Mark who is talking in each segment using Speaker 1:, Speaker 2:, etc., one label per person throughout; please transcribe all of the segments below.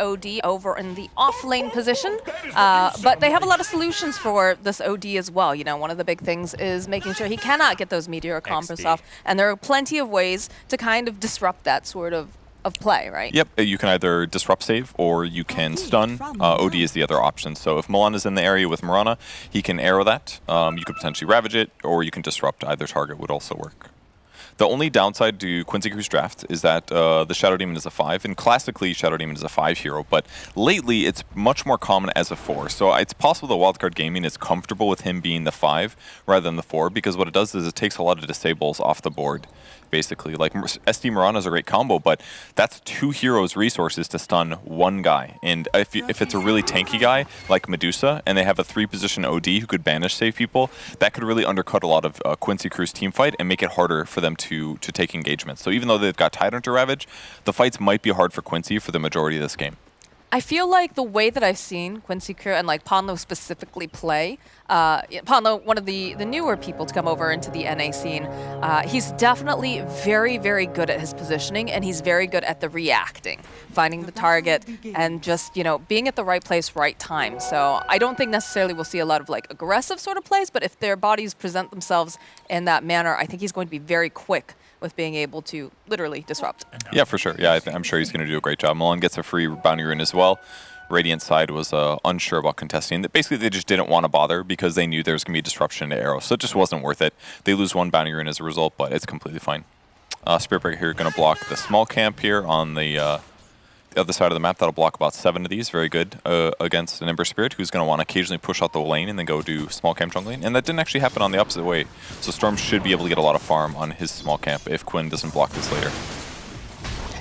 Speaker 1: OD over in the off-lane position, but they have a lot of solutions for this OD as well. You know, one of the big things is making sure he cannot get those meteor combos off, and there are plenty of ways to kind of disrupt that sort of play, right?
Speaker 2: Yep, you can either disrupt save or you can stun. OD is the other option. So if Milan is in the area with Mirana, he can arrow that. You could potentially ravage it, or you can disrupt. Either target would also work. The only downside to Quincy Crew's draft is that the Shadow Demon is a 5, and classically Shadow Demon is a 5 hero, but lately it's much more common as a 4. So it's possible that Wildcard Gaming is comfortable with him being the 5 rather than the 4, because what it does is it takes a lot of disables off the board, basically. Like SD Mirana is a great combo, but that's 2 heroes' resources to stun 1 guy. And if it's a really tanky guy like Medusa, and they have a 3-position OD who could banish save people, that could really undercut a lot of Quincy Crew's team fight and make it harder for them to take engagements. So even though they've got Tidehunter Ravage, the fights might be hard for Quincy for the majority of this game.
Speaker 1: I feel like the way that I've seen Quincy Crew and like Ponlo specifically play, Ponlo, one of the newer people to come over into the NA scene, he's definitely very, very good at his positioning, and he's very good at the reacting, finding the target and just, you know, being at the right place, right time. So I don't think necessarily we'll see a lot of like aggressive sort of plays, but if their bodies present themselves in that manner, I think he's going to be very quick with being able to literally disrupt.
Speaker 2: Yeah, for sure. Yeah, I'm sure he's going to do a great job. Milan gets a free bounty rune as well. Radiant side was unsure about contesting. Basically, they just didn't want to bother because they knew there was going to be a disruption to Arrow, so it just wasn't worth it. They lose 1 bounty rune as a result, but it's completely fine. Spirit Breaker here going to block the small camp here on the other side of the map. That'll block about 7 of these. Very good against an Ember Spirit, who's going to want to occasionally push out the lane and then go do small camp jungling. And that didn't actually happen on the opposite way. So Storm should be able to get a lot of farm on his small camp if Quinn doesn't block this later.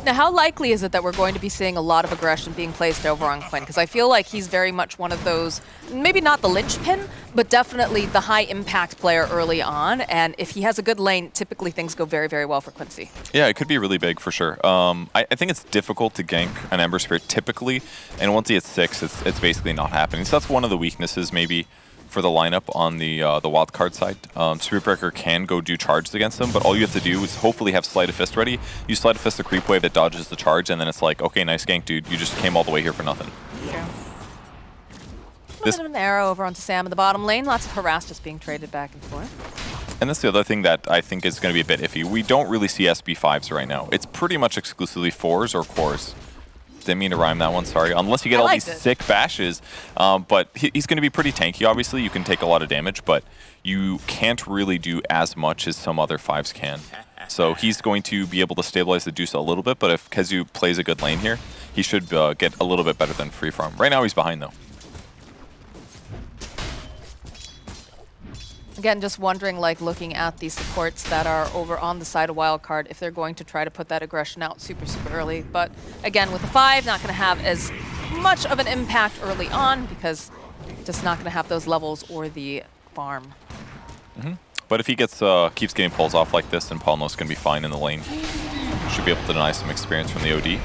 Speaker 1: Now, how likely is it that we're going to be seeing a lot of aggression being placed over on Quinn? Because I feel like he's very much one of those, maybe not the linchpin, but definitely the high-impact player early on. And if he has a good lane, typically things go very, very well for Quincy.
Speaker 2: Yeah, it could be really big for sure. I think it's difficult to gank an Ember Spirit typically, and once he hits 6, it's basically not happening. So that's one of the weaknesses maybe for the lineup on the Wildcard side. Spirit Breaker can go do charges against them, but all you have to do is hopefully have Sleight of Fist ready. You Sleight of Fist the creep wave that dodges the charge, and then it's like, okay, nice gank, dude. You just came all the way here for nothing.
Speaker 1: Yeah. A bit of an arrow over onto Sam in the bottom lane. Lots of harass just being traded back and forth.
Speaker 2: And that's the other thing that I think is going to be a bit iffy. We don't really see SB5s right now. It's pretty much exclusively 4s or cores. Didn't mean to rhyme that one, sorry. Unless you get all these sick bashes. But he's going to be pretty tanky, obviously. You can take a lot of damage, but you can't really do as much as some other 5s can. So he's going to be able to stabilize the Deuce a little bit, but if Kezu plays a good lane here, he should get a little bit better than Free Farm. Right now he's behind, though.
Speaker 1: Again, just wondering, like, looking at the supports that are over on the side of Wildcard, if they're going to try to put that aggression out super, super early. But again, with the 5, not going to have as much of an impact early on because just not going to have those levels or the farm.
Speaker 2: But if he gets keeps getting pulls off like this, then Palno's going to be fine in the lane. Should be able to deny some experience from the OD.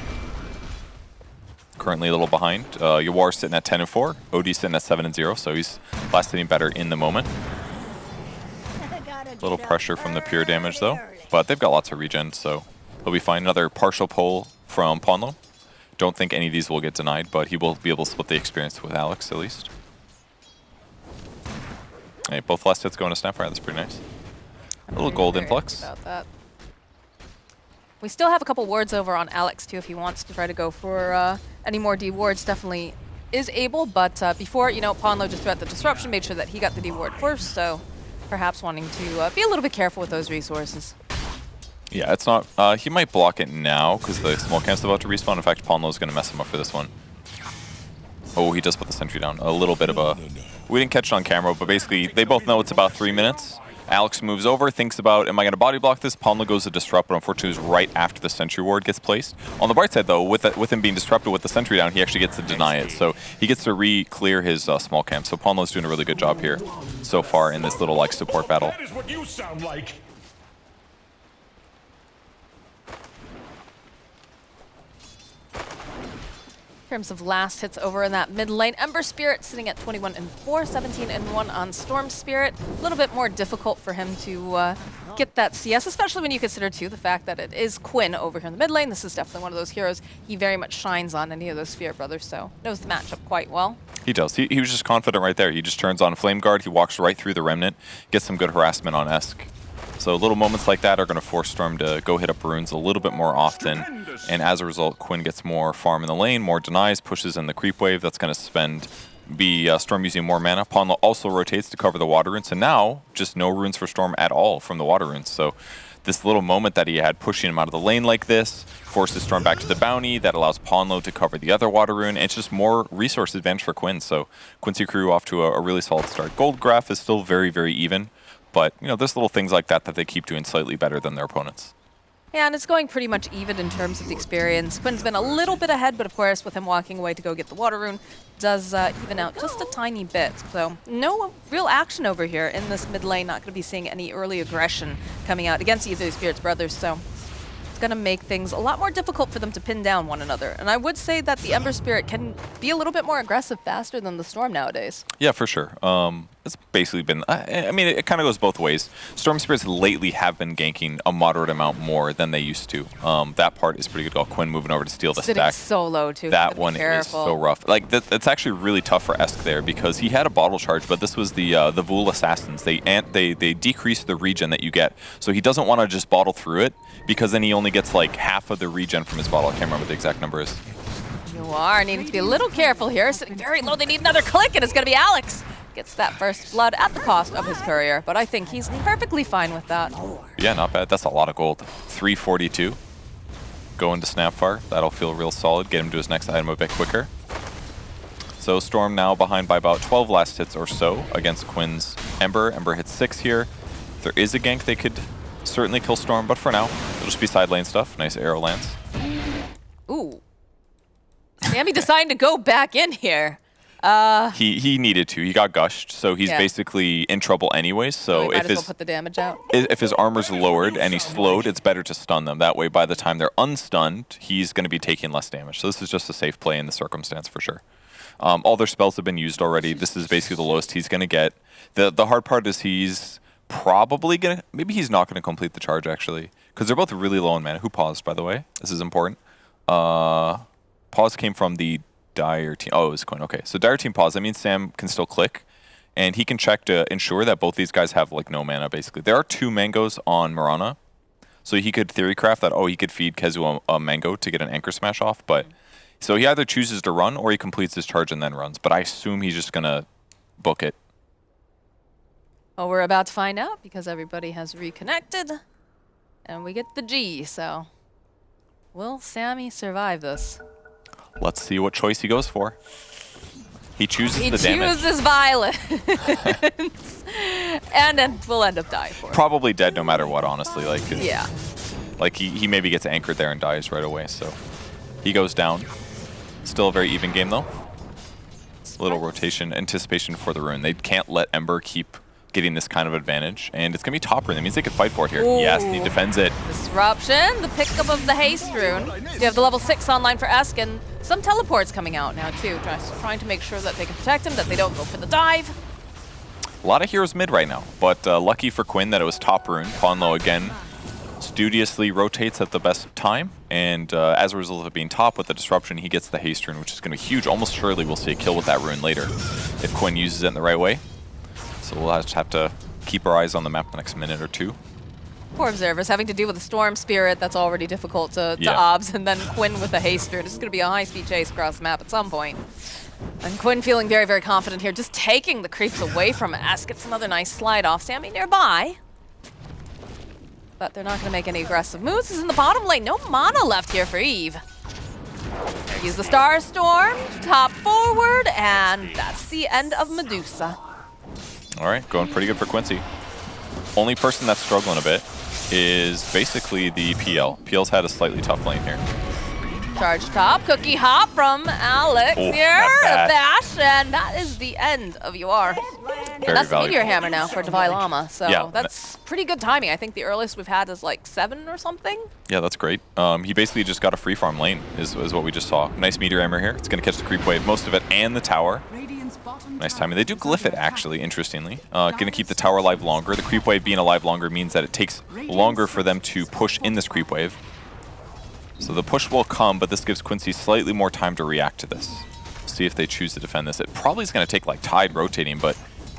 Speaker 2: Currently a little behind. Yawar's sitting at 10 and 4. OD's sitting at 7 and 0, so he's last hitting better in the moment. A little pressure from the pure damage though, but they've got lots of regen, so they'll be fine. Another partial pull from Ponlo. Don't think any of these will get denied, but he will be able to split the experience with Alex at least. Hey, both last hits going to Snapfire, that's pretty nice. A little gold influx.
Speaker 1: About that. We still have a couple wards over on Alex too if he wants to try to go for any more D wards. Definitely is able, but before, you know, Ponlo just threw out the disruption, made sure that he got the D ward first, so perhaps wanting to be a little bit careful with those resources.
Speaker 2: Yeah, it's not... he might block it now because the small camp's about to respawn. In fact, Ponlo's going to mess him up for this one. Oh, he does put the sentry down. A little bit of a... We didn't catch it on camera, but basically they both know it's about 3 minutes. Alex moves over, thinks about, am I going to body block this? Ponlo goes to disrupt, but unfortunately it's right after the sentry ward gets placed. On the bright side though, with him being disrupted with the sentry down, he actually gets to deny it. So he gets to re-clear his small camp. So Ponlo's doing a really good job here so far in this little like support battle.
Speaker 3: That is what you sound like.
Speaker 1: In terms of last hits over in that mid lane, Ember Spirit sitting at 21 and 4, 17 and 1 on Storm Spirit. A little bit more difficult for him to get that CS, especially when you consider, too, the fact that it is Quinn over here in the mid lane. This is definitely one of those heroes he very much shines on, any of those Sphere brothers, so knows the matchup quite well.
Speaker 2: He does. He was just confident right there. He just turns on Flame Guard. He walks right through the Remnant, gets some good harassment on Esk. So little moments like that are going to force Storm to go hit up runes a little bit more often. And as a result, Quinn gets more farm in the lane, more denies, pushes in the creep wave. That's going to be Storm using more mana. Pawn also rotates to cover the water runes. And now, just no runes for Storm at all from the water runes. So this little moment that he had pushing him out of the lane like this forces Storm back to the bounty. That allows Pawnlo to cover the other water rune. And it's just more resource advantage for Quinn. So Quincy crew off to a really solid start. Gold graph is still very, very even. But, you know, there's little things like that they keep doing slightly better than their opponents.
Speaker 1: Yeah, and it's going pretty much even in terms of the experience. Quinn's been a little bit ahead, but of course, with him walking away to go get the water rune, does even out just a tiny bit. So no real action over here in this mid lane. Not going to be seeing any early aggression coming out against either of the Spirits brothers. So it's going to make things a lot more difficult for them to pin down one another. And I would say that the Ember Spirit can be a little bit more aggressive faster than the Storm nowadays.
Speaker 2: Yeah, for sure. It's basically been, I mean, it kind of goes both ways. Storm Spirits lately have been ganking a moderate amount more than they used to. That part is pretty good. Quinn moving over to steal the
Speaker 1: Sitting
Speaker 2: stack.
Speaker 1: so low, too.
Speaker 2: That one is so rough. Like, that's actually really tough for Esk there because he had a bottle charge, but this was the Vul Assassins. They decrease the regen that you get. So he doesn't want to just bottle through it because then he only gets like half of the regen from his bottle. I can't remember what the exact number is.
Speaker 1: You are needing to be a little careful here. Sitting very low. They need another click, and it's going to be Alex. Gets that first blood at the cost of his courier, but I think he's perfectly fine with that.
Speaker 2: Yeah, not bad. That's a lot of gold. 342. Going to Snapfire. That'll feel real solid. Get him to his next item a bit quicker. So Storm now behind by about 12 last hits or so against Quinn's Ember. Ember hits 6 here. If there is a gank, they could certainly kill Storm, but for now, it'll just be side lane stuff. Nice arrow lands.
Speaker 1: Ooh. Sammy deciding to go back in here.
Speaker 2: He needed to. He got gushed, so he's basically in trouble anyways. So
Speaker 1: if well put the damage out.
Speaker 2: If his armor's lowered and he's slowed, it's better to stun them. That way, by the time they're unstunned, he's going to be taking less damage. So this is just a safe play in the circumstance for sure. All their spells have been used already. This is basically the lowest he's going to get. The hard part is he's probably going to... Maybe he's not going to complete the charge, actually. Because they're both really low in mana. Who paused, by the way? This is important. Pause came from the Dire team. Oh, it was Quinn. Okay, so Dire team pause. That means Sam can still click, and he can check to ensure that both these guys have like no mana. Basically, there are 2 mangoes on Mirana, so he could theory craft that. Oh, he could feed Kezu a mango to get an anchor smash off. But so he either chooses to run or he completes his charge and then runs. But I assume he's just gonna book it.
Speaker 1: Well, we're about to find out because everybody has reconnected, and we get the G. So will Sammy survive this?
Speaker 2: Let's see what choice he goes for. He chooses the damage.
Speaker 1: He chooses violence. And then we'll end up dying for it.
Speaker 2: Probably dead no matter what, honestly. Like,
Speaker 1: yeah.
Speaker 2: Like, he maybe gets anchored there and dies right away, so he goes down. Still a very even game, though. A little rotation, anticipation for the rune. They can't let Ember keep getting this kind of advantage, and it's going to be top rune. That means they could fight for it here.
Speaker 1: Ooh.
Speaker 2: Yes, he defends it.
Speaker 1: Disruption, the pickup of the haste rune. You have the level 6 online for Esk, and some teleports coming out now, too. Just trying to make sure that they can protect him, that they don't go for the dive.
Speaker 2: A lot of heroes mid right now, but lucky for Quinn that it was top rune. Pawnlo again studiously rotates at the best time, and as a result of it being top with the disruption, he gets the haste rune, which is going to be huge. Almost surely we'll see a kill with that rune later if Quinn uses it in the right way. So we'll just have to keep our eyes on the map the next minute or two.
Speaker 1: Poor observers having to deal with a Storm Spirit that's already difficult to obs, and then Quinn with a haste rune. This is going to be a high-speed chase across the map at some point. And Quinn feeling very, very confident here, just taking the creeps away from Esk. Gets another nice slide off. Sammy nearby. But they're not going to make any aggressive moves. This is in the bottom lane. No mana left here for Eve. Use the Star Storm, top forward, and that's the end of Medusa.
Speaker 2: All right, going pretty good for Quincy. Only person that's struggling a bit is basically the PL. PL's had a slightly tough lane here.
Speaker 1: Charge top, cookie hop from Alex here, a dash, and that is the end of UR. That's the Meteor Hammer now for Devi Lama, so that's pretty good timing. I think the earliest we've had is like 7 or something.
Speaker 2: Yeah, that's great. He basically just got a free farm lane, is what we just saw. Nice Meteor Hammer here. It's going to catch the creep wave, most of it, and the tower. Nice timing. They do glyph it, actually, interestingly. Going to keep the tower alive longer. The creep wave being alive longer means that it takes longer for them to push in this creep wave. So the push will come, but this gives Quincy slightly more time to react to this. See if they choose to defend this. It probably is going to take like Tide rotating, but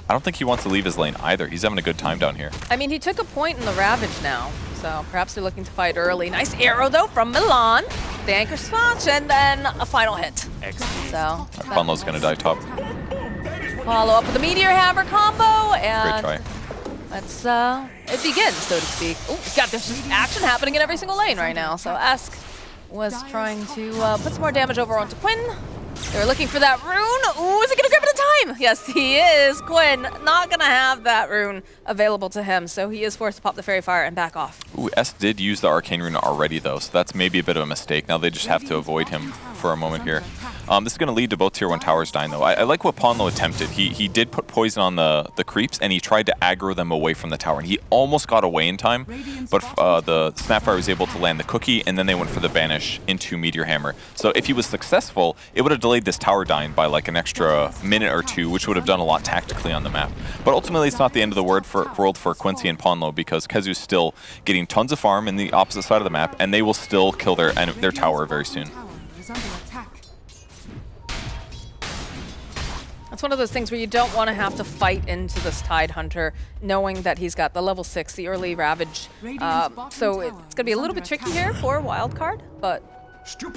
Speaker 2: I don't think he wants to leave his lane either. He's having a good time down here.
Speaker 1: I mean, he took a point in the Ravage now, so perhaps they're looking to fight early. Nice arrow, though, from Milan. The anchor spot, and then a final hit. So
Speaker 2: Funlo's going to die top.
Speaker 1: Follow up with the Meteor Hammer combo, and
Speaker 2: Great try.
Speaker 1: let's it begins, so to speak. Oh, got this just action happening in every single lane right now. So Esk was trying to put some more damage over onto Quinn. They were looking for that rune. Ooh, is he gonna grab it in time? Yes, he is. Quinn not gonna have that rune available to him, so he is forced to pop the Fairy Fire and back off.
Speaker 2: Ooh, S did use the Arcane Rune already, though, so that's maybe a bit of a mistake. Now they just have to avoid him for a moment here. This is going to lead to both Tier 1 towers dying, though. I like what Ponlo attempted. He did put poison on the creeps, and he tried to aggro them away from the tower. And he almost got away in time, but the Snapfire was able to land the cookie, and then they went for the banish into Meteor Hammer. So if he was successful, it would have delayed this tower dying by like an extra minute or two, which would have done a lot tactically on the map. But ultimately, it's not the end of the world for Quincy and Ponlo, because Kezu's still getting tons of farm in the opposite side of the map, and they will still kill their tower very soon.
Speaker 1: It's one of those things where you don't want to have to fight into this Tide Hunter, knowing that he's got the level 6, the early Ravage. So it's going to be a little bit tricky here for Wildcard, but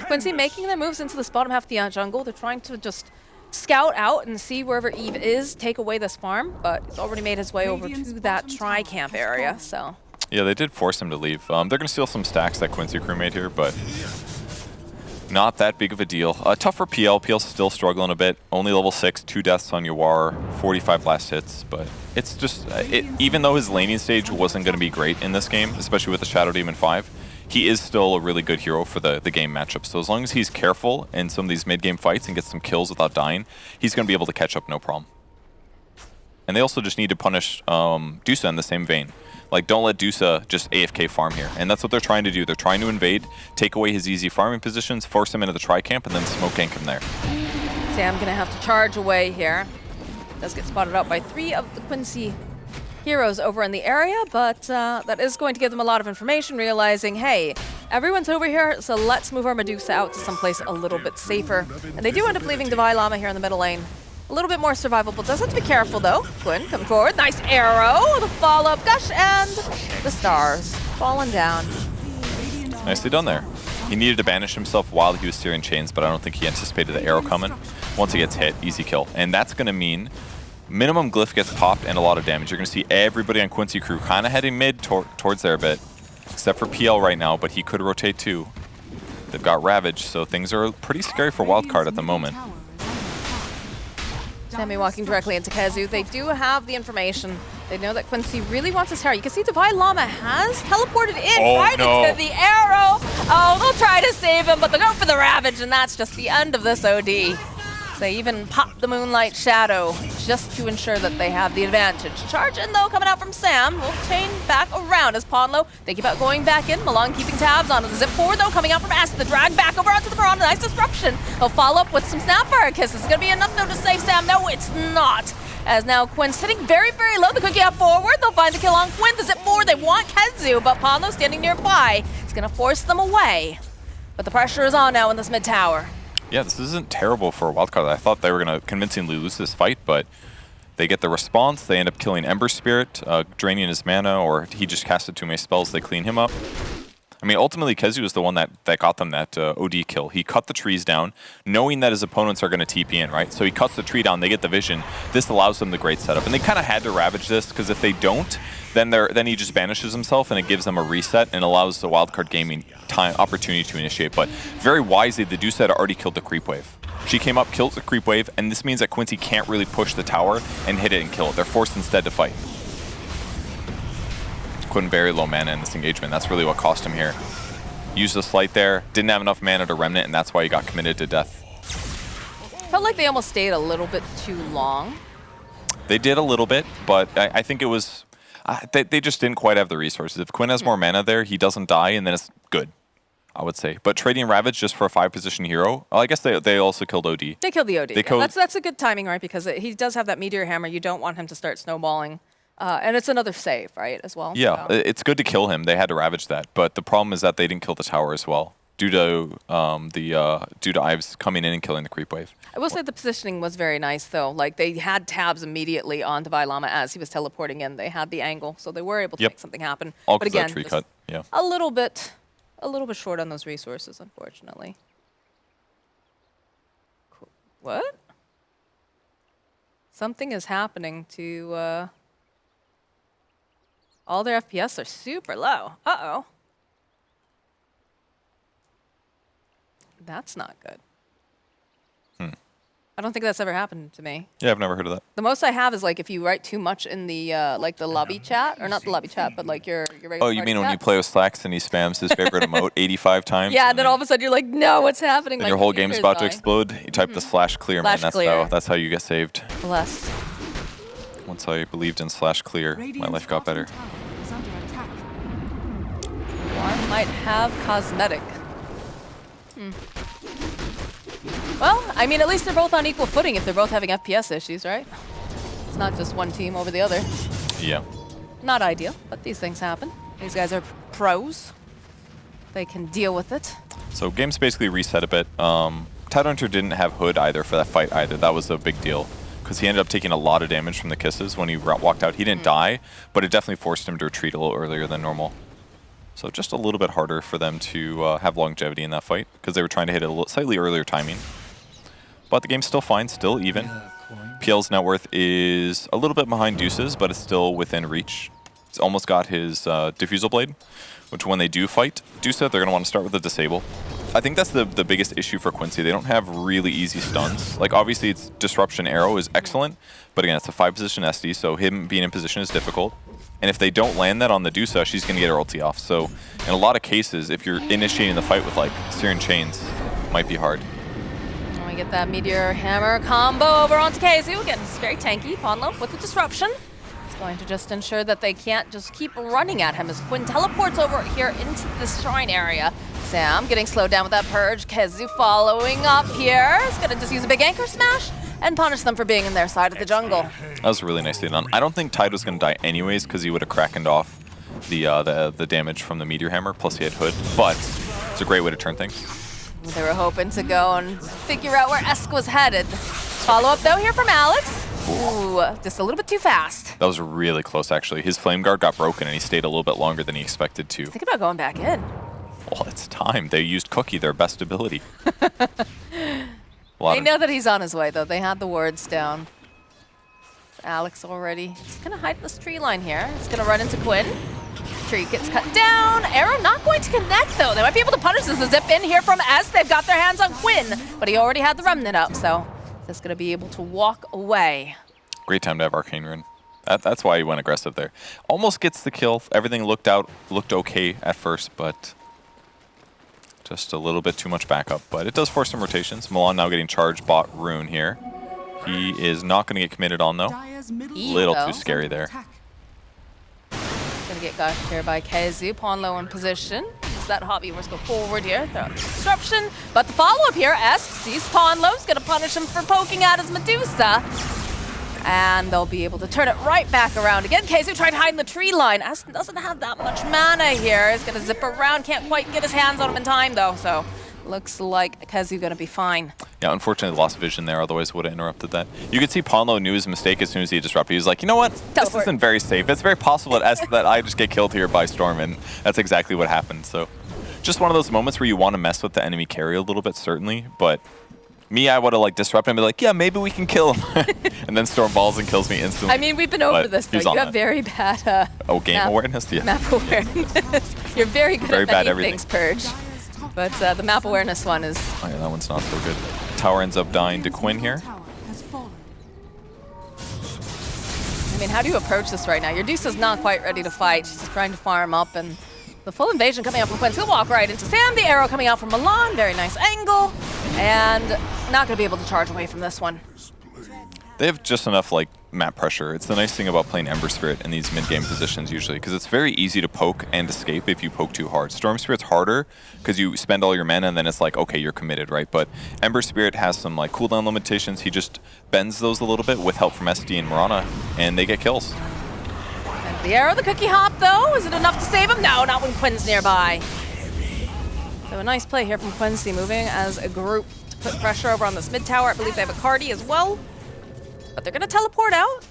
Speaker 1: Quincy making their moves into this bottom half of the jungle. They're trying to just scout out and see wherever Eve is, take away this farm, but he's already made his way over to that tri-camp area, so.
Speaker 2: Yeah, they did force him to leave. They're going to steal some stacks that Quincy crew made here, but not that big of a deal. Tough for PL. PL's still struggling a bit. Only level 6, 2 deaths on Yawar, 45 last hits, but it's just, even though his laning stage wasn't going to be great in this game, especially with the Shadow Demon 5, he is still a really good hero for the game matchup. So as long as he's careful in some of these mid-game fights and gets some kills without dying, he's going to be able to catch up no problem. And they also just need to punish Dusa in the same vein. Like, don't let Dusa just AFK farm here. And that's what they're trying to do. They're trying to invade, take away his easy farming positions, force him into the tri-camp, and then smoke gank him there.
Speaker 1: Sam gonna have to charge away here. Does get spotted out by 3 of the Quincy heroes over in the area, but that is going to give them a lot of information, realizing, hey, everyone's over here, so let's move our Medusa out to someplace a little bit safer. And they do end up leaving Divine Llama here in the middle lane. A little bit more survivable. Does have to be careful, though. Quinn, come forward. Nice arrow. The follow-up gush, and the stars falling down.
Speaker 2: Nicely done there. He needed to banish himself while he was steering chains, but I don't think he anticipated the arrow coming. Once he gets hit, easy kill. And that's going to mean minimum glyph gets popped and a lot of damage. You're going to see everybody on Quincy crew kind of heading mid towards there a bit, except for PL right now, but he could rotate too. They've got Ravage, so things are pretty scary for Wildcard at the moment.
Speaker 1: Sammy walking directly into Kezu. They do have the information. They know that Quincy really wants his tower. You can see Divine Llama has teleported in into the arrow. Oh, they'll try to save him, but they'll go for the Ravage, and that's just the end of this OD. They even pop the Moonlight Shadow just to ensure that they have the advantage. Charge in, though, coming out from Sam. Will chain back around as Ponlo thinking about going back in. Milan keeping tabs on it. The Zip 4, though, coming out from S. The drag back over onto the Mirana. Nice disruption. He'll follow up with some Snapfire Kisses. It's going to be enough, though, to save Sam. No, it's not. As now Quinn sitting very, very low. The cookie up forward. They'll find the kill on Quinn. The Zip 4, they want Kezu, but Ponlo standing nearby. It's going to force them away. But the pressure is on now in this mid tower.
Speaker 2: Yeah, this isn't terrible for Wildcard. I thought they were going to convincingly lose this fight, but they get the response. They end up killing Ember Spirit, draining his mana, or he just casted too many spells. They clean him up. I mean, ultimately, Kezu is the one that got them that OD kill. He cut the trees down, knowing that his opponents are going to TP in, right? So he cuts the tree down, they get the vision. This allows them the great setup. And they kind of had to Ravage this, because if they don't, then he just banishes himself, and it gives them a reset and allows the Wildcard gaming opportunity to initiate. But very wisely, the Dusa had already killed the creep wave. She came up, killed the creep wave, and this means that Quincy can't really push the tower and hit it and kill it. They're forced instead to fight. Quinn very low mana in this engagement. That's really what cost him here. Used the slight there, didn't have enough mana to remnant, and that's why he got committed to death.
Speaker 1: Felt like they almost stayed a little bit too long.
Speaker 2: They did a little bit, but I think it was... they just didn't quite have the resources. If Quinn has more mana there, he doesn't die, and then it's good. I would say. But trading Ravage just for a 5-position hero, well, I guess they also killed OD.
Speaker 1: They killed the OD.
Speaker 2: They killed
Speaker 1: That's a good timing, right? Because he does have that Meteor Hammer. You don't want him to start snowballing. And it's another save, right, as well?
Speaker 2: Yeah,
Speaker 1: so.
Speaker 2: It's good to kill him. They had to Ravage that. But the problem is that they didn't kill the tower as well, due to Ives coming in and killing the creep wave.
Speaker 1: I will say the positioning was very nice, though. Like, they had tabs immediately on Divine Llama as he was teleporting in. They had the angle, so they were able to make something happen.
Speaker 2: All
Speaker 1: but again,
Speaker 2: that tree cut. Yeah.
Speaker 1: a little bit short on those resources, unfortunately. Cool. What? Something is happening to... all their FPS are super low. Uh-oh. That's not good. I don't think that's ever happened to me.
Speaker 2: Yeah, I've never heard of that.
Speaker 1: The most I have is like if you write too much in the like the lobby chat, or not the lobby chat, but like your regular.
Speaker 2: Oh, you mean when you play with Slacks and he spams his favorite emote 85 times?
Speaker 1: Yeah, and then all of a sudden you're like, no, what's happening?
Speaker 2: And your whole game's about to explode. You type the /clear, man. That's how you get saved.
Speaker 1: Bless.
Speaker 2: Once I believed in /clear, my life got better.
Speaker 1: One might have cosmetic. Well, I mean, at least they're both on equal footing if they're both having FPS issues, right? It's not just one team over the other.
Speaker 2: Yeah.
Speaker 1: Not ideal, but these things happen. These guys are pros. They can deal with it.
Speaker 2: So game's basically reset a bit. Tidehunter didn't have Hood either for that fight either. That was a big deal because he ended up taking a lot of damage from the kisses when he walked out. He didn't die, but it definitely forced him to retreat a little earlier than normal. So just a little bit harder for them to have longevity in that fight because they were trying to hit a slightly earlier timing. But the game's still fine, still even. PL's net worth is a little bit behind Deuce's, but it's still within reach. He's almost got his Diffusal Blade, which when they do fight Deuce, they're going to want to start with the Disable. I think that's the biggest issue for Quincy. They don't have really easy stuns. Like, obviously, its Disruption Arrow is excellent, but again, it's a 5-position SD, so him being in position is difficult. And if they don't land that on the Deuce, she's going to get her ulti off. So in a lot of cases, if you're initiating the fight with, like, Syrian Chains, it might be hard.
Speaker 1: We get that Meteor Hammer combo over onto KZU. Again, it's very tanky. Ponlo with the disruption. It's going to just ensure that they can't just keep running at him as Quinn teleports over here into the shrine area. Sam getting slowed down with that purge. KZU following up here. He's going to just use a big anchor smash and punish them for being in their side of the jungle.
Speaker 2: That was really nicely done. I don't think Tide was going to die anyways because he would have crackened off the damage from the Meteor Hammer, plus he had Hood, but it's a great way to turn things.
Speaker 1: They were hoping to go and figure out where Esk was headed. Follow-up, though, here from Alex. Ooh, just a little bit too fast.
Speaker 2: That was really close, actually. His Flame Guard got broken, and he stayed a little bit longer than he expected to.
Speaker 1: Think about going back in.
Speaker 2: Well, it's time. They used Cookie, their best ability.
Speaker 1: They know that he's on his way, though. They had the words down. Alex already. He's going to hide in this tree line here. He's going to run into Quinn. Tree gets cut down. Arrow not going to connect, though. They might be able to punish this. A zip in here from S. They've got their hands on Quinn, but he already had the remnant up, so just going to be able to walk away.
Speaker 2: Great time to have Arcane Rune. That's why he went aggressive there. Almost gets the kill. Everything looked okay at first, but just a little bit too much backup. But it does force some rotations. Milan now getting charged bot Rune here. He is not going to get committed on, though. Little too scary there.
Speaker 1: Gonna get got here by KZU. Pawn low in position. Use that hobby horse go forward here. Throw out the disruption. But the follow-up here, S sees Pawn low. Is gonna punish him for poking at his Medusa. And they'll be able to turn it right back around again. KZU tried to hide in the tree line. S doesn't have that much mana here. He's gonna zip around. Can't quite get his hands on him in time though. So looks like KZU gonna be fine.
Speaker 2: Yeah, unfortunately lost vision there, otherwise would have interrupted that. You could see Ponlo knew his mistake as soon as he disrupted. He was like, you know what? This isn't very safe. It's very possible that I just get killed here by Storm, and that's exactly what happened. So just one of those moments where you want to mess with the enemy carry a little bit, certainly, but me, I would have like disrupted and be like, yeah, maybe we can kill him. And then Storm balls and kills me instantly.
Speaker 1: I mean, we've been over this, though. You have very bad
Speaker 2: game awareness? Yeah.
Speaker 1: Map awareness. You're very good at many things, Purge. But the map awareness one is...
Speaker 2: Oh yeah, that one's not so good. Tower ends up dying to Quinn here.
Speaker 1: I mean, how do you approach this right now? Your Deuce is not quite ready to fight. She's trying to farm up, and the full invasion coming out from Quinn. He'll walk right into Sam. The arrow coming out from Milan. Very nice angle. And not going to be able to charge away from this one.
Speaker 2: They have just enough like map pressure. It's the nice thing about playing Ember Spirit in these mid-game positions usually, because it's very easy to poke and escape if you poke too hard. Storm Spirit's harder because you spend all your mana and then it's like, okay, you're committed, right? But Ember Spirit has some like cooldown limitations. He just bends those a little bit with help from SD and Mirana, and they get kills.
Speaker 1: And the arrow, the cookie hop though, is it enough to save him? No, not when Quinn's nearby. So a nice play here from Quincy, moving as a group to put pressure over on this mid tower. I believe they have a Cardi as well. But they're going to teleport out.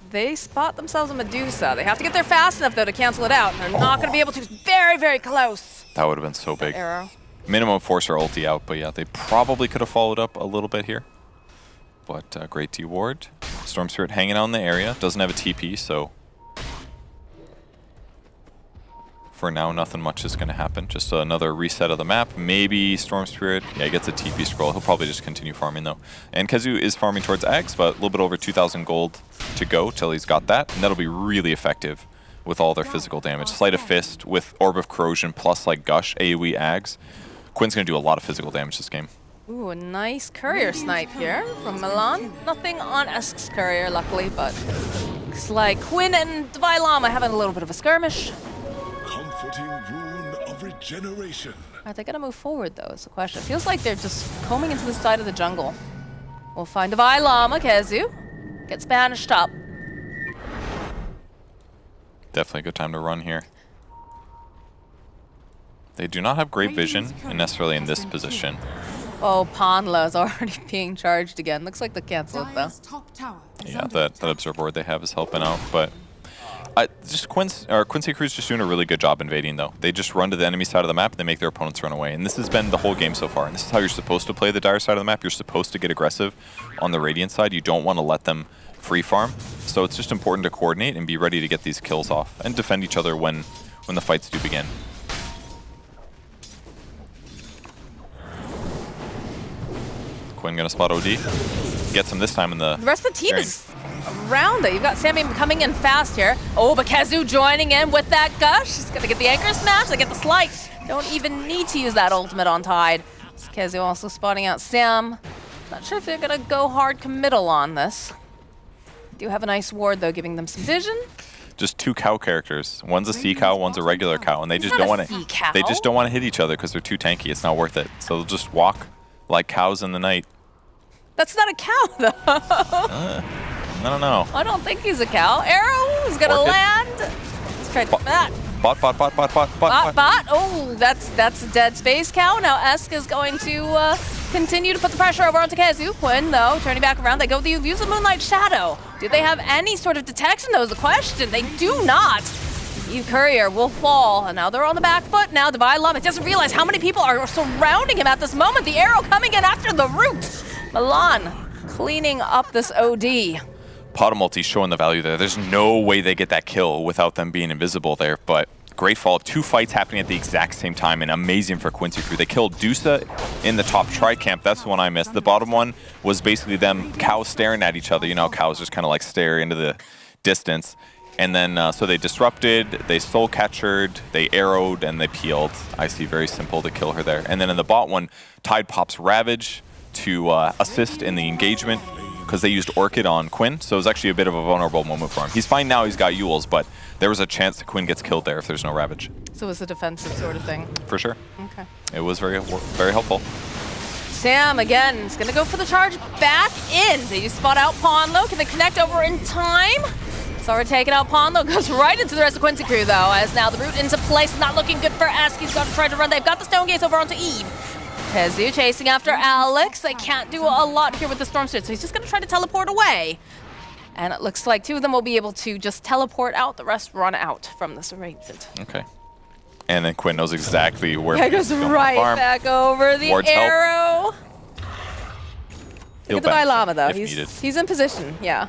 Speaker 1: They spot themselves a Medusa. They have to get there fast enough, though, to cancel it out. They're not going to be able to. Very, very close.
Speaker 2: That would have been so big.
Speaker 1: Arrow.
Speaker 2: Minimum force or ulti out, but yeah, they probably could have followed up a little bit here. But great D-ward. Storm Spirit hanging out in the area. Doesn't have a TP, so for now, nothing much is going to happen. Just another reset of the map. Maybe Storm Spirit, yeah, he gets a TP scroll. He'll probably just continue farming, though. And Kezu is farming towards Eggs, but a little bit over 2,000 gold to go till he's got that. And that'll be really effective with all their physical damage. Sleight of Fist with Orb of Corrosion plus, like, Gush, AoE Ags. Quinn's going to do a lot of physical damage this game.
Speaker 1: Ooh, a nice courier snipe here from Milan. Nothing on Esk's courier, luckily, but looks like Quinn and Dvailama having a little bit of a skirmish.
Speaker 3: Comforting rune of regeneration.
Speaker 1: Are they gonna move forward though, is the question. It feels like they're just combing into the side of the jungle. We'll find Dvailama, Kezu. Gets banished up.
Speaker 2: Definitely a good time to run here. They do not have great vision, and necessarily in this position.
Speaker 1: Oh, Panla is already being charged again. Looks like they canceled it though.
Speaker 2: Yeah, that observer ward they have is helping out, but Quincy Crew's just doing a really good job invading, though. They just run to the enemy side of the map and they make their opponents run away. And this has been the whole game so far. And this is how you're supposed to play the Dire side of the map. You're supposed to get aggressive on the Radiant side. You don't want to let them free farm. So it's just important to coordinate and be ready to get these kills off and defend each other when the fights do begin. Quinn gonna spot OD. Gets him this time in the
Speaker 1: rest of the team is around it. You've got Sammy coming in fast here. Oh, but Kezu joining in with that Gush. He's gonna get the anchor smash. They get the slight. Don't even need to use that ultimate on Tide. Kezu also spotting out Sam. Not sure if they're gonna go hard committal on this. Do have a nice ward though, giving them some vision.
Speaker 2: Just two cow characters. One's a sea cow, one's a regular cow, and they just don't want to. They just don't want to hit each other because they're too tanky. It's not worth it. So they'll just walk like cows in the night.
Speaker 1: That's not a cow though.
Speaker 2: I don't know.
Speaker 1: I don't think he's a cow. Arrow is gonna land. Let's try that.
Speaker 2: Bot.
Speaker 1: Oh, that's a dead space cow. Now Esk is going to continue to put the pressure over onto Kezu. Quinn, though, turning back around. They use the Moonlight Shadow. Do they have any sort of detection, though, is the question. They do not. Courier will fall, and now they're on the back foot. Now Dvailama doesn't realize how many people are surrounding him at this moment. The arrow coming in after the root. Milan cleaning up this OD.
Speaker 2: Pot of multi showing the value there. There's no way they get that kill without them being invisible there, but great follow-up. Two fights happening at the exact same time, and amazing for Quincy Crew. They killed Dusa in the top tri-camp. That's the one I missed. The bottom one was basically them cows staring at each other. You know, cows just kind of like stare into the distance. And then, so they disrupted, they soul catchered, they arrowed, and they peeled. I see, very simple to kill her there. And then in the bot one, Tide pops Ravage to assist in the engagement because they used Orchid on Quinn, so it was actually a bit of a vulnerable moment for him. He's fine now, he's got Yules, but there was a chance that Quinn gets killed there if there's no Ravage.
Speaker 1: So it was a defensive sort of thing?
Speaker 2: For sure.
Speaker 1: Okay.
Speaker 2: It was very helpful.
Speaker 1: Sam, again, is going to go for the charge back in. They just spot out Ponlo. Can they connect over in time? It's already taken out. Ponlo goes right into the rest of Quincy Crew, though, as now the route into place. Not looking good for Ask. He's got to try to run. They've got the Stone Gates over onto Eve. Kezu chasing after Alex. They can't do a lot here with the Storm Spirit, so he's just going to try to teleport away. And it looks like two of them will be able to just teleport out. The rest run out from this arrangement.
Speaker 2: Okay. And then Quinn knows exactly where
Speaker 1: he goes right back over the
Speaker 2: Ward's
Speaker 1: arrow.
Speaker 2: He'll
Speaker 1: Look at the Dvailama, though.
Speaker 2: needed.
Speaker 1: He's in position, yeah.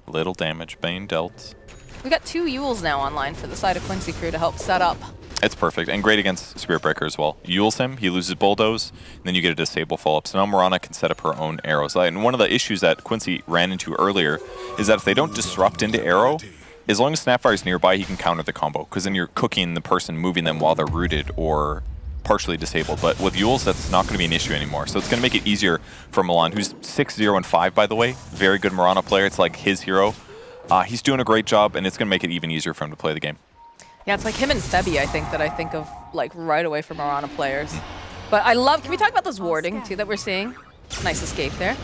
Speaker 2: Little damage being dealt.
Speaker 1: We got two Yules now online for the side of Quincy Crew to help set up.
Speaker 2: It's perfect, and great against Spirit Breaker as well. Yules him, he loses Bulldoze, and then you get a disable follow-up. So now Mirana can set up her own arrows. And one of the issues that Quincy ran into earlier is that if they don't disrupt into arrow, as long as Snapfire's nearby, he can counter the combo, because then you're cooking the person, moving them while they're rooted or partially disabled, but with Yules, that's not going to be an issue anymore. So it's going to make it easier for Milan, who's 6-0-5, by the way. Very good Mirana player. It's like his hero. He's doing a great job, and it's going to make it even easier for him to play the game.
Speaker 1: Yeah, it's like him and Febi, I think, that I think of like right away for Mirana players. But I love, can we talk about this warding too that we're seeing? Nice escape there.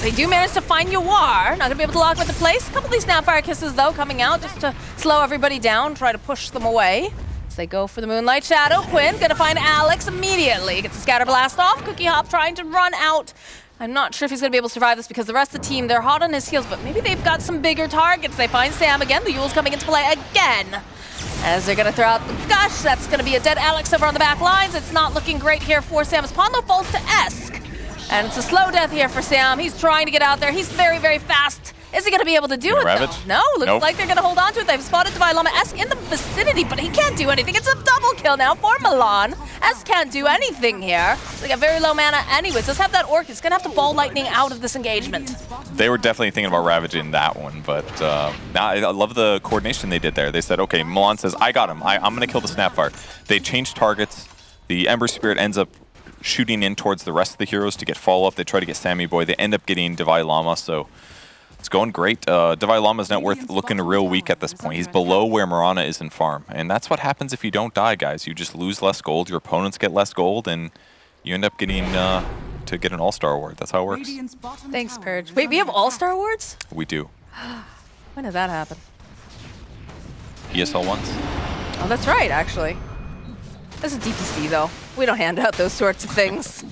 Speaker 1: They do manage to find Yawar. Not gonna be able to lock him into place. A couple of these Snapfire Kisses though coming out just to slow everybody down, try to push them away. As they go for the Moonlight Shadow. Quinn gonna find Alex immediately. Gets the Scatter Blast off. Cookie Hop trying to run out. I'm not sure if he's gonna be able to survive this because the rest of the team, they're hot on his heels, but maybe they've got some bigger targets. They find Sam again. The Yule's coming into play again. As they're gonna throw out the Gush. That's gonna be a dead Alex over on the back lines. It's not looking great here for Sam as Ponlo falls to Esk. And it's a slow death here for Sam. He's trying to get out there. He's very, very fast. Is he going to be able to do it, though? No, looks like they're going to hold on to it. They've spotted Divine Llama. Esk in the vicinity, but he can't do anything. It's a double kill now for Milan. Esk can't do anything here. They got very low mana anyways. Let's have that Orc. He's going to have to ball lightning out of this engagement.
Speaker 2: They were definitely thinking about ravaging that one, but I love the coordination they did there. They said, okay, Milan says, I got him. I'm going to kill the Snapfire. They changed targets. The Ember Spirit ends up shooting in towards the rest of the heroes to get follow-up. They try to get Sammy Boy. They end up getting Divine Llama, so it's going great. Divine Llama's net worth looking real weak at this point. He's below where Mirana is in farm, and that's what happens if you don't die, guys. You just lose less gold, your opponents get less gold, and you end up getting to get an All-Star award. That's how it works.
Speaker 1: Thanks, Purge. Wait, we have All-Star awards?
Speaker 2: We do.
Speaker 1: When did that happen?
Speaker 2: ESL ones.
Speaker 1: Oh, that's right, actually. This is DPC, though. We don't hand out those sorts of things.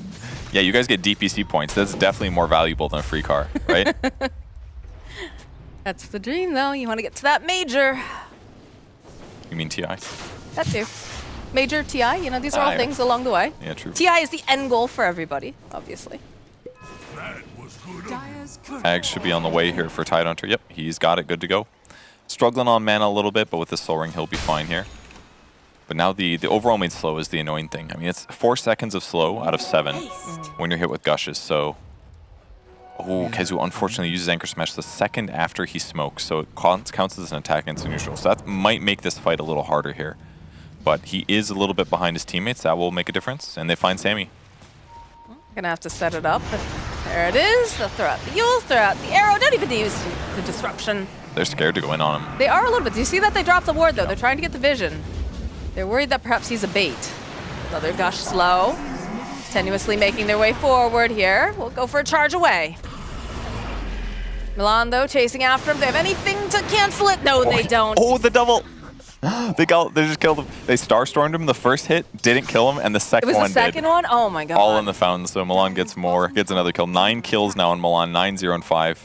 Speaker 2: Yeah, you guys get DPC points. That's definitely more valuable than a free car, right?
Speaker 1: That's the dream, though. You want to get to that major.
Speaker 2: You mean TI?
Speaker 1: That too. Major, TI, you know, these are all things along the way.
Speaker 2: Yeah, true.
Speaker 1: TI is the end goal for everybody, obviously.
Speaker 2: Ags should be on the way here for Tidehunter. Yep, he's got it, good to go. Struggling on mana a little bit, but with the Soul Ring, he'll be fine here. But now the overall made slow is the annoying thing. I mean, it's 4 seconds of slow out of 7 when you're hit with Gushes. So, Kezu unfortunately uses Anchor Smash the second after he smokes. So it counts as an attack against the neutral. So that might make this fight a little harder here. But he is a little bit behind his teammates. That will make a difference. And they find Sammy.
Speaker 1: Gonna have to set it up. There it is. They'll throw out the Yules, throw out the arrow. Don't even use the disruption.
Speaker 2: They're scared to go in on him.
Speaker 1: They are a little bit. Do you see that they dropped the ward, though? They're trying to get the vision. They're worried that perhaps he's a bait. Another Gush slow. Tenuously making their way forward here. We'll go for a charge away. Milan, though, chasing after him. Do they have anything to cancel it? No, they don't.
Speaker 2: Oh, the double! They just killed him. They Starstormed him the first hit, didn't kill him, and the second one did.
Speaker 1: It was the second one? Oh my god.
Speaker 2: All in the fountain, so Milan gets another kill. 9 kills now in Milan, 9-0-5.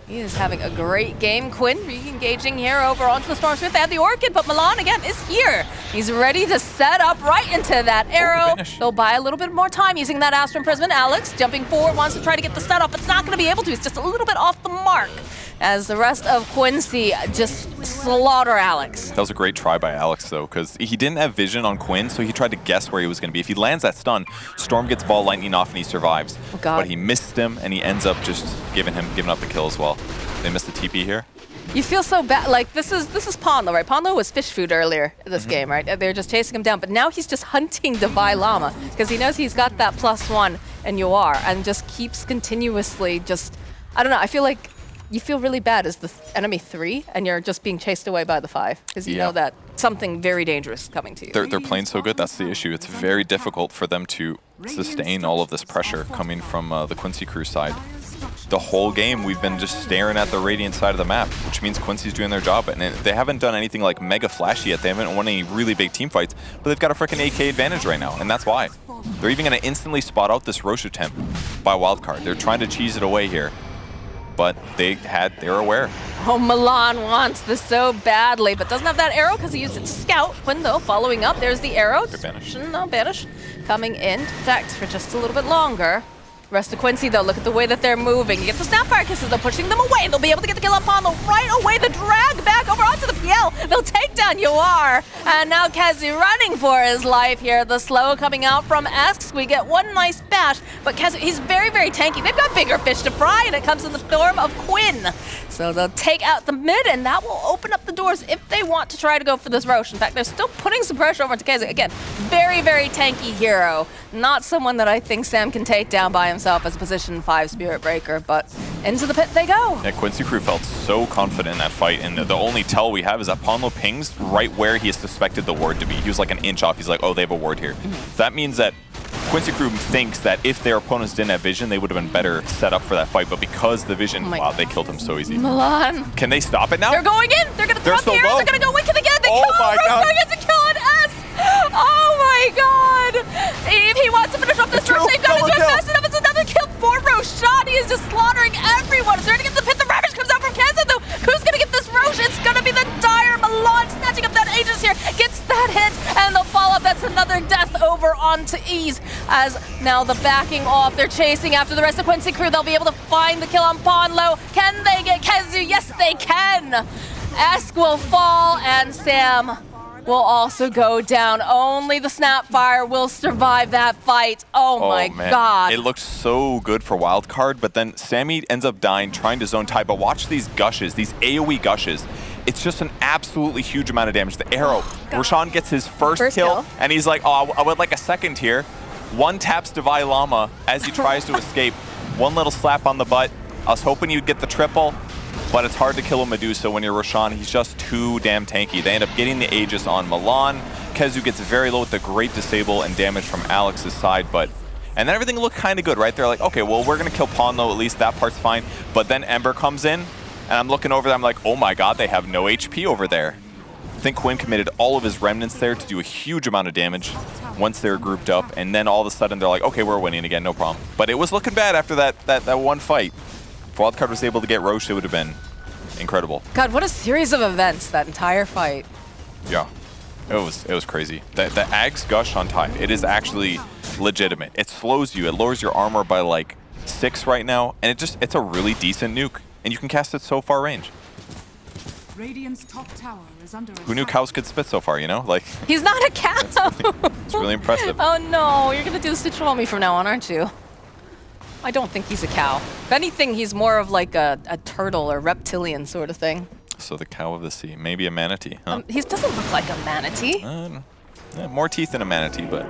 Speaker 1: He is having a great game. Quinn re-engaging here over onto the Stormsmith. They have the Orchid, but Milan again is here. He's ready to set up right into that arrow. They'll buy a little bit more time using that Astral Imprisonment. Alex jumping forward, wants to try to get the stun off. It's not going to be able to. He's just a little bit off the mark as the rest of Quincy just slaughter Alex.
Speaker 2: That was a great try by Alex, though, because he didn't have vision on Quinn, so he tried to guess where he was going to be. If he lands that stun, Storm gets ball lightning off and he survives.
Speaker 1: Oh, God.
Speaker 2: But he missed him, and he ends up just giving up the kill as well. They missed the TP here.
Speaker 1: You feel so bad. Like, this is Ponlo, right? Ponlo was fish food earlier in this game, right? They're just chasing him down. But now he's just hunting Divine Llama because he knows he's got that +1 and you are, and just keeps continuously just, I don't know, I feel like you feel really bad as the enemy 3 and you're just being chased away by the 5 because you know that something very dangerous is coming to you.
Speaker 2: They're playing so good, that's the issue. It's very difficult for them to sustain all of this pressure coming from the Quincy crew side. The whole game, we've been just staring at the Radiant side of the map, which means Quincy's doing their job. And they haven't done anything like mega flashy yet. They haven't won any really big team fights, but they've got a freaking AK advantage right now, and that's why. They're even going to instantly spot out this Roche attempt by Wildcard. They're trying to cheese it away here, but they're aware.
Speaker 1: Oh, Milan wants this so badly, but doesn't have that arrow because he used it to scout. Quinn, though, following up. There's the arrow.
Speaker 2: Banish.
Speaker 1: No, Banish. Coming in, protect for just a little bit longer. Rest of Quincy, though, look at the way that they're moving. You get the Snapfire Kisses, they're pushing them away. They'll be able to get the kill on Pondo right away. The drag back over onto the PL. They'll take down Yuar. And now Kezu running for his life here. The slow coming out from Esks. We get one nice bash, but Kezu, he's very, very tanky. They've got bigger fish to fry, and it comes in the form of Quinn. So they'll take out the mid, and that will open up the doors if they want to try to go for this Roche. In fact, they're still putting some pressure over to Kezu. Again, very, very tanky hero. Not someone that I think Sam can take down by himself as a position 5 Spirit Breaker, but into the pit they go.
Speaker 2: Yeah, Quincy Crew felt so confident in that fight, and the only tell we have is that Ponlo pings right where he suspected the ward to be. He was like an inch off. He's like, oh, they have a ward here. That means that Quincy Crew thinks that if their opponents didn't have vision, they would have been better set up for that fight, but because the vision, wow, they killed him so easy.
Speaker 1: Milan.
Speaker 2: Can they stop it now?
Speaker 1: They're going in. They're going to throw
Speaker 2: so
Speaker 1: here.
Speaker 2: low.
Speaker 1: They're going to go wicked again. They
Speaker 2: Oh
Speaker 1: kill
Speaker 2: my
Speaker 1: him.
Speaker 2: God.
Speaker 1: Roche gets a kill on S. Oh my God. If he wants to finish off this Roche, they've got to do it fast enough. It's another kill for Roshan. He is just slaughtering everyone. It's starting to get the pit. The Ravage comes out from Kansas, though. Who's going to get this Roche? It's going to be the Dire. Milan snatching up that Aegis here. Gets that hit, and the follow-up. That's another death over onto Ease. As now the backing off. They're chasing after the rest of Quincy Crew. They'll be able to find the kill on Ponlo. Can they get Kezu? Yes, they can. Esk will fall, and Sam will also go down. Only the Snapfire will survive that fight. Oh my
Speaker 2: man.
Speaker 1: God.
Speaker 2: It looked so good for Wildcard, but then Sammy ends up dying trying to zone tie. But watch these gushes, these AoE gushes. It's just an absolutely huge amount of damage. The arrow, Roshan gets his first kill, and he's like, oh, I would like a second here. One taps Divine Llama as he tries to escape. One little slap on the butt. I was hoping you'd get the triple, but it's hard to kill a Medusa when you're Roshan. He's just too damn tanky. They end up getting the Aegis on Milan. Kezu gets very low with the great disable and damage from Alex's side, and then everything looked kind of good, right? They're like, okay, well, we're going to kill Ponlo, at least that part's fine. But then Ember comes in, and I'm looking over there, I'm like, oh my God, they have no HP over there. I think Quinn committed all of his remnants there to do a huge amount of damage once they're grouped up, and then all of a sudden they're like, okay, we're winning again, no problem. But it was looking bad after that one fight. If Wildcard was able to get Roche, it would have been incredible.
Speaker 1: God, what a series of events, that entire fight.
Speaker 2: Yeah, it was crazy. The Ags gush on Tide, it is actually legitimate. It slows you, it lowers your armor by like 6 right now, and it's a really decent nuke, and you can cast it so far range.
Speaker 4: Radiant's top tower is under
Speaker 2: Who knew cows could spit so far, you know? Like,
Speaker 1: He's not a cow.
Speaker 2: it's really impressive.
Speaker 1: Oh no, you're going to do this to troll me from now on, aren't you? I don't think he's a cow. If anything, he's more of like a turtle or reptilian sort of thing.
Speaker 2: So the cow of the sea, maybe a manatee, huh?
Speaker 1: He doesn't look like a manatee.
Speaker 2: More teeth than a manatee, but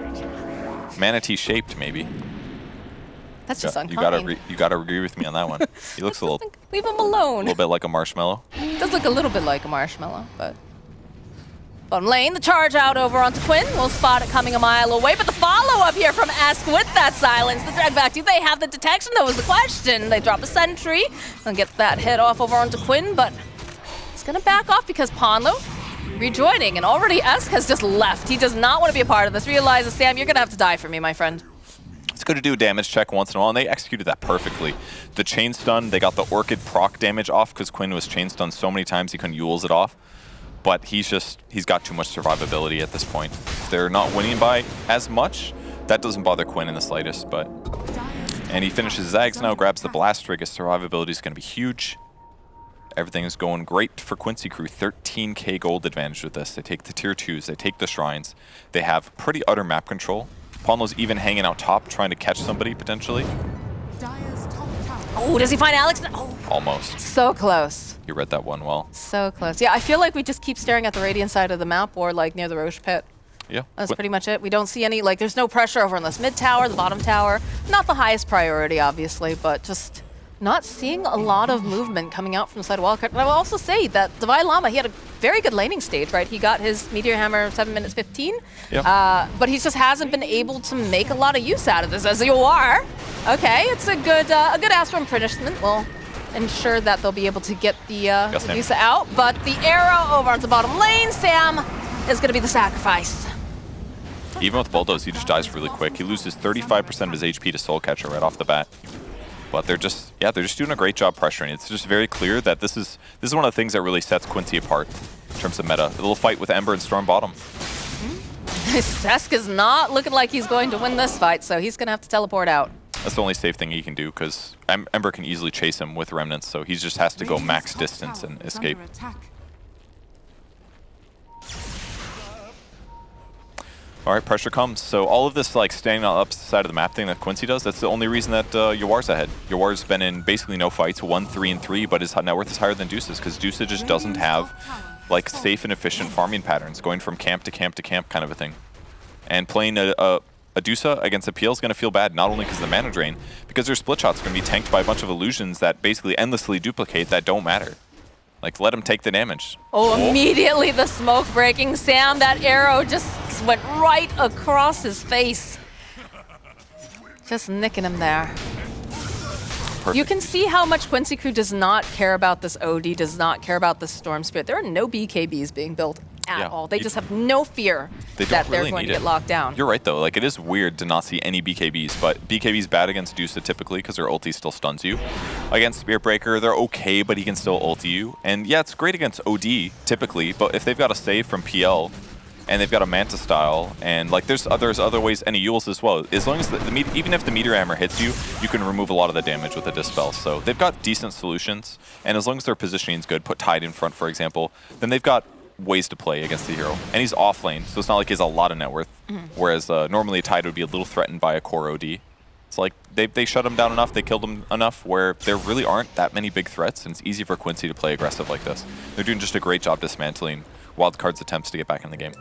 Speaker 2: manatee shaped maybe.
Speaker 1: That's just
Speaker 2: You
Speaker 1: uncommon.
Speaker 2: gotta agree with me on that one. He looks a little
Speaker 1: Leave him alone.
Speaker 2: bit like a marshmallow.
Speaker 1: Does look a little bit like a marshmallow, but... Bottom lane, the charge out over onto Quinn. We'll spot it coming a mile away, but the follow-up here from Esk with that silence. The drag back, do they have the detection? That was the question. They drop a sentry and get that hit off over onto Quinn, but it's gonna back off because Ponlo rejoining, and already Esk has just left. He does not want to be a part of this. Realizes, Sam, you're gonna have to die for me, my friend.
Speaker 2: It's good to do a damage check once in a while, and they executed that perfectly. The chain stun, they got the Orchid proc damage off because Quinn was chain stunned so many times he couldn't Yules it off. But he's got too much survivability at this point. If they're not winning by as much, that doesn't bother Quinn in the slightest, and he finishes Zags now, grabs the Blast Rig. His survivability is going to be huge. Everything is going great for Quincy Crew. 13k gold advantage with this. They take the tier 2s, they take the shrines. They have pretty utter map control. Ponlo's even hanging out top, trying to catch somebody, potentially.
Speaker 1: Oh, does he find Alex? Oh,
Speaker 2: Almost.
Speaker 1: so close.
Speaker 2: You read that one well.
Speaker 1: So close. Yeah, I feel like we just keep staring at the Radiant side of the map or like near the Roche pit.
Speaker 2: Yeah.
Speaker 1: That's pretty much it. We don't see any, like, there's no pressure over in this mid tower, the bottom tower. Not the highest priority, obviously, but just not seeing a lot of movement coming out from the side of Wildcard. But I will also say that Divine Llama, he had a very good laning stage, right? He got his Meteor Hammer 7 minutes 15, but he just hasn't been able to make a lot of use out of this, as you are. Okay, it's a good Astral Punishment. We'll ensure that they'll be able to get the Medusa out, but the arrow over onto the bottom lane, Sam, is going to be the sacrifice.
Speaker 2: Even with Bulldoze, he just dies really quick. He loses 35% of his HP to Soul Catcher right off the bat. But they're just doing a great job pressuring. It's just very clear that this is one of the things that really sets Quincy apart in terms of meta. A little fight with Ember and Storm bottom.
Speaker 1: Sesk is not looking like he's going to win this fight, so he's going to have to teleport out.
Speaker 2: That's the only safe thing he can do, because Ember can easily chase him with Remnants, so he just has to go max distance and escape. All right, pressure comes. So all of this like standing on the opposite side of the map thing that Quincy does, that's the only reason that Yawar's ahead. Yawar's been in basically no fights, 1-3-3, but his net worth is higher than Deuce's, because Deuce just doesn't have like safe and efficient farming patterns, going from camp to camp to camp kind of a thing. And playing a Dusa against a PL is going to feel bad, not only because of the mana drain, because their split shots are going to be tanked by a bunch of illusions that basically endlessly duplicate that don't matter. Like, let him take the damage.
Speaker 1: Oh, immediately the smoke breaking. Sam, that arrow just went right across his face. Just nicking him there.
Speaker 2: Perfect.
Speaker 1: You can see how much Quincy Crew does not care about this OD, does not care about the Storm Spirit. There are no BKBs being built at all. They just have no fear that they're going to get locked down.
Speaker 2: You're right, though. Like, it is weird to not see any BKBs, but BKB's bad against Dusa typically because their ulti still stuns you. Against Spirit Breaker, they're okay, but he can still ulti you. And yeah, it's great against OD typically, but if they've got a save from PL and they've got a Manta style, and like there's other ways, and Yules as well. As long as even if the Meteor Hammer hits you, you can remove a lot of the damage with a Dispel. So they've got decent solutions, and as long as their positioning is good, put Tide in front, for example, then they've got ways to play against the hero. And he's off lane, so it's not like he has a lot of net worth. Whereas normally a Tide would be a little threatened by a core OD. It's like they shut him down enough, they killed him enough where there really aren't that many big threats, and it's easy for Quincy to play aggressive like this. They're doing just a great job dismantling Wildcard's attempts to get back in the game.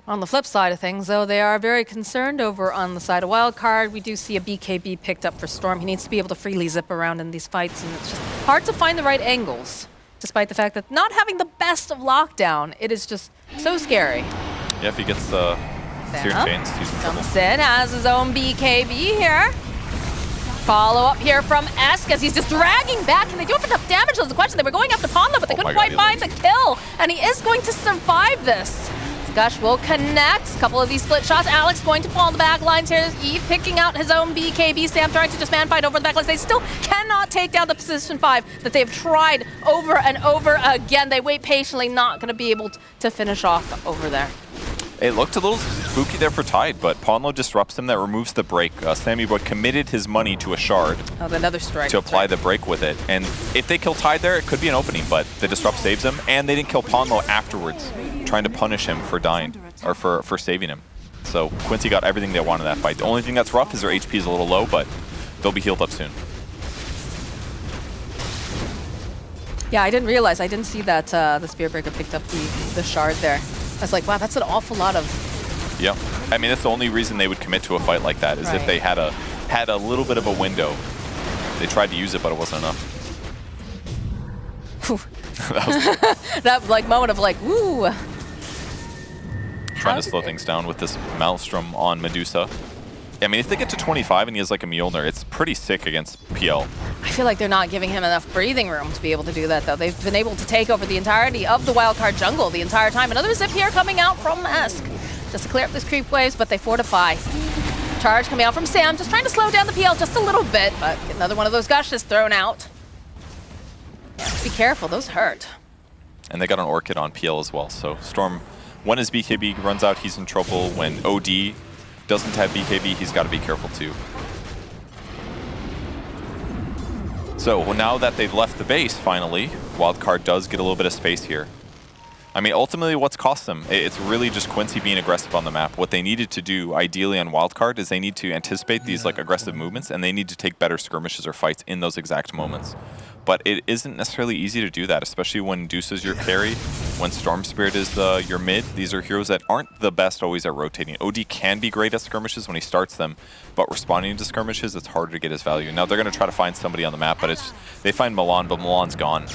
Speaker 1: On the flip side of things, though, they are very concerned over on the side of Wildcard. We do see a BKB picked up for Storm. He needs to be able to freely zip around in these fights, and it's just hard to find the right angles, despite the fact that not having the best of lockdown, it is just so scary.
Speaker 2: Yeah, if he gets the Searing Chains, he's in trouble.
Speaker 1: Jumps in, has his own BKB here. Follow up here from Esk as he's just dragging back, and they do have enough damage. That's the question. They were going after Ponlo, but they couldn't quite find the kill, and he is going to survive this. Gush will connect. A couple of these split shots. Alex going to fall on the back lines here. Eve picking out his own BKB. Sam trying to just man fight over the back lines. They still cannot take down the position 5 that they've tried over and over again. They wait patiently, not going to be able to finish off over there.
Speaker 2: It looked a little spooky there for Tide, but Ponlo disrupts him. That removes the break. Sammy Boy committed his money to a shard.
Speaker 1: Oh, another strike.
Speaker 2: To apply the break with it. And if they kill Tide there, it could be an opening, but the disrupt saves him, and they didn't kill Ponlo afterwards, trying to punish him for dying, or for saving him. So Quincy got everything they wanted in that fight. The only thing that's rough is their HP is a little low, but they'll be healed up soon.
Speaker 1: Yeah, I didn't realize. I didn't see that the Spear Breaker picked up the shard there. I was like, wow, that's an awful lot of...
Speaker 2: Yeah. I mean, that's the only reason they would commit to a fight like that, is if they had a little bit of a window. They tried to use it, but it wasn't enough.
Speaker 1: That like moment of like, woo.
Speaker 2: Trying to slow things down with this Maelstrom on Medusa. I mean, if they get to 25 and he has like a Mjolnir, it's pretty sick against PL.
Speaker 1: I feel like they're not giving him enough breathing room to be able to do that, though. They've been able to take over the entirety of the Wildcard jungle the entire time. Another zip here coming out from Esk, just to clear up these creep waves, but they fortify. Charge coming out from Sam, just trying to slow down the PL just a little bit, but get another one of those gushes thrown out. Be careful, those hurt.
Speaker 2: And they got an Orchid on PL as well, so Storm, when his BKB runs out, he's in trouble. When OD doesn't have BKB, he's got to be careful too. So now that they've left the base, finally, Wildcard does get a little bit of space here. I mean, ultimately, what's cost them? It's really just Quincy being aggressive on the map. What they needed to do, ideally, on Wildcard is they need to anticipate these like aggressive movements, and they need to take better skirmishes or fights in those exact moments. But it isn't necessarily easy to do that, especially when Deuce is your carry, when Storm Spirit is your mid. These are heroes that aren't the best always at rotating. OD can be great at skirmishes when he starts them, but responding to skirmishes, it's harder to get his value. Now they're going to try to find somebody on the map, but they find Milan, but Milan's gone.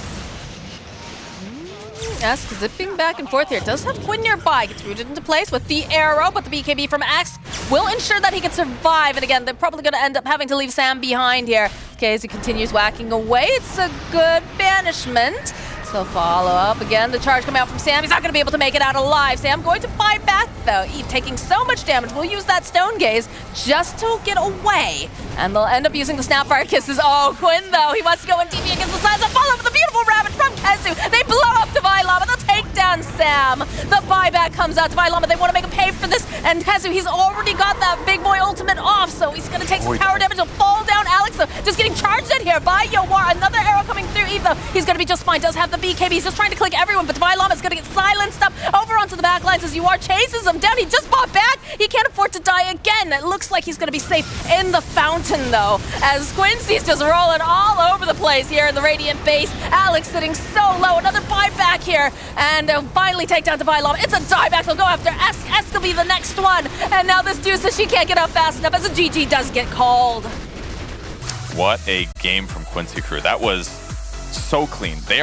Speaker 1: Esk zipping back and forth here. Does have Quinn nearby. Gets rooted into place with the arrow, but the BKB from X will ensure that he can survive. And again, they're probably going to end up having to leave Sam behind here. Okay, as he continues whacking away, it's a good banishment. So follow up again. The charge coming out from Sam. He's not going to be able to make it out alive. Sam going to fight back, though. Eve taking so much damage. We'll use that Stone Gaze just to get away. And they'll end up using the Snapfire Kisses. Oh, Quinn, though. He wants to go in DP against the sides. And follow up with a beautiful Ravage from Kezu. They blow up Divine Lava. They'll take down and Sam. The buyback comes out to Llama. They want to make him pay for this. And Kazu, he's already got that big boy ultimate off, so he's going to take some tower damage. He'll fall down. Alex, though, just getting charged in here by Yowar. Another arrow coming through Eve, though. He's going to be just fine. Does have the BKB. He's just trying to click everyone, but Llama is going to get silenced up over onto the back lines as Yowar chases him down. He just bought back. He can't afford to die again. It looks like he's going to be safe in the fountain, though, as Quincy's just rolling all over the place here in the Radiant base. Alex sitting so low. Another buyback here, and they'll finally take down Llama. It's a dieback. They'll go after S will be the next one, and now this dude says she can't get up fast enough as a GG does get called.
Speaker 2: What a game from Quincy crew. That was so clean. They are